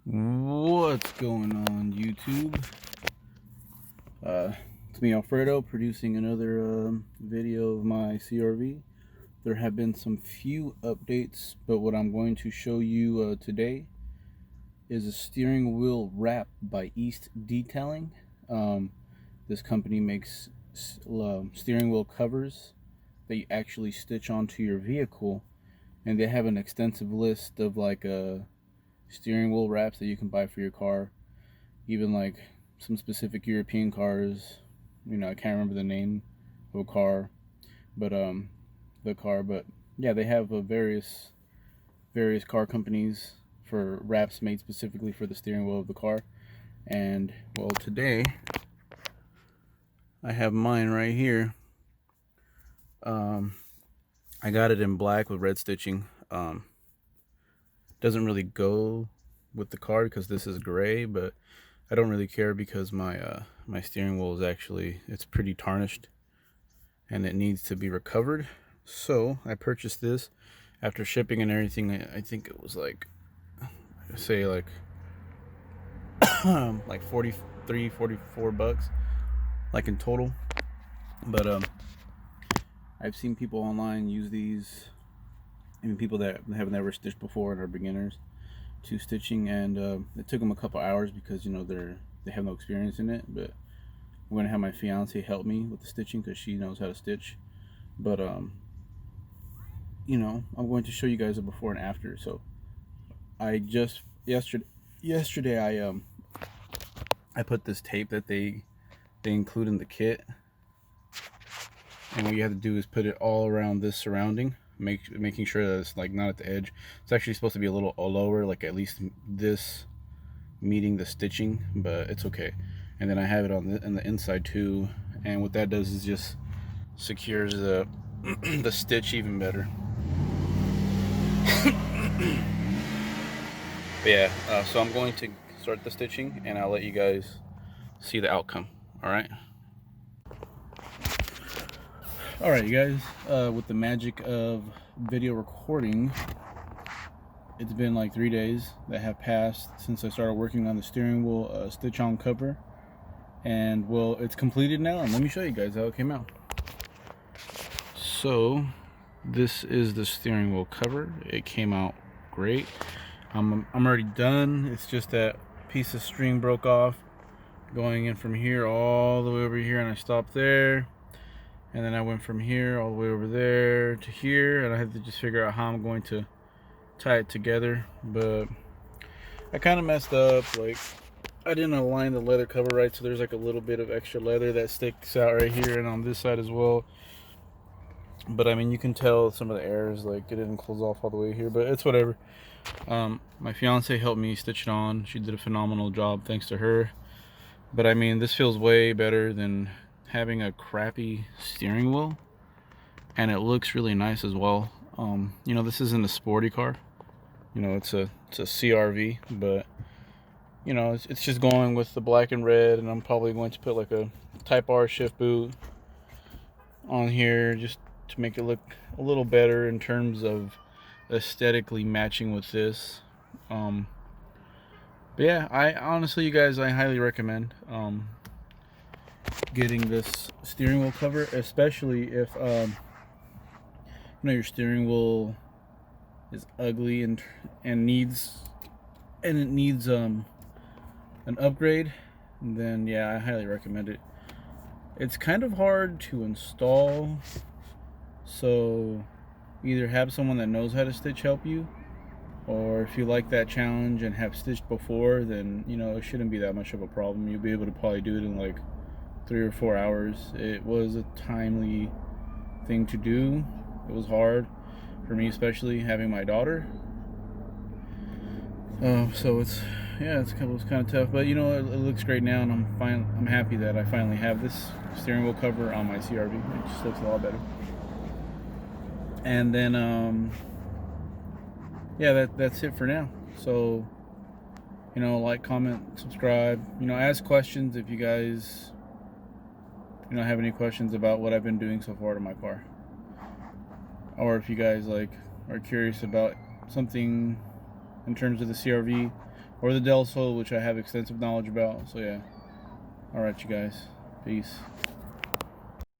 What's going on, YouTube? It's me, Alfredo, producing another video of my CRV. There have been some few updates, but what I'm going to show you today is a steering wheel wrap by East Detailing. This company makes steering wheel covers that you actually stitch onto your vehicle, and they have an extensive list of steering wheel wraps that you can buy for your car, even like some specific European cars. I can't remember the name of a car, but yeah, they have various car companies for wraps made specifically for the steering wheel of the car. And well, today I have mine right here. I got it in black with red stitching. Doesn't really go with the car because this is gray, but I don't really care because my steering wheel is it's pretty tarnished and it needs to be recovered. So I purchased this after shipping and everything. I think it was like 44 bucks, like in total. But I've seen people online use these, people that have never stitched before and are beginners to stitching, and it took them a couple hours because they have no experience in it. But I'm gonna have my fiance help me with the stitching because she knows how to stitch. But I'm going to show you guys a before and after. So I just yesterday I put this tape that they include in the kit, and what you have to do is put it all around this surrounding, making sure that it's like not at the edge. It's actually supposed to be a little lower, like at least this meeting the stitching, but it's okay. And then I have it on the inside too, and what that does is just secures the the stitch even better. But yeah, so I'm going to start the stitching and I'll let you guys see the outcome. Alright, you guys, with the magic of video recording, it's been like 3 days that have passed since I started working on the steering wheel stitch-on cover, and well, it's completed now, and let me show you guys how it came out. So this is the steering wheel cover. It came out great. I'm already done. It's just that piece of string broke off going in from here all the way over here, and I stopped there, and then I went from here all the way over there to here, and I had to just figure out how I'm going to tie it together. But I kind of messed up. Like, I didn't align the leather cover right, so there's like a little bit of extra leather that sticks out right here and on this side as well. But I mean, you can tell some of the errors, like it didn't close off all the way here, but it's whatever. My fiance helped me stitch it on. She did a phenomenal job, thanks to her. But I mean, this feels way better than having a crappy steering wheel, and it looks really nice as well. This isn't a sporty car. It's a CRV, but it's just going with the black and red, and I'm probably going to put like a Type R shift boot on here just to make it look a little better in terms of aesthetically matching with this. But yeah, I honestly, you guys, I highly recommend getting this steering wheel cover, especially if your steering wheel is ugly and it needs an upgrade. Then yeah, I highly recommend it. It's kind of hard to install, so either have someone that knows how to stitch help you, or if you like that challenge and have stitched before, then it shouldn't be that much of a problem. You'll be able to probably do it in like 3 or 4 hours. It was a timely thing to do. It was hard for me, especially having my daughter. So it was kind of tough, but it looks great now, and I'm happy that I finally have this steering wheel cover on my CRV. It just looks a lot better. And then yeah, that's it for now. So like, comment, subscribe, ask questions if you guys have any questions about what I've been doing so far to my car, or if you guys are curious about something in terms of the CRV, or the Del Sol, which I have extensive knowledge about. So yeah. All right, you guys. Peace.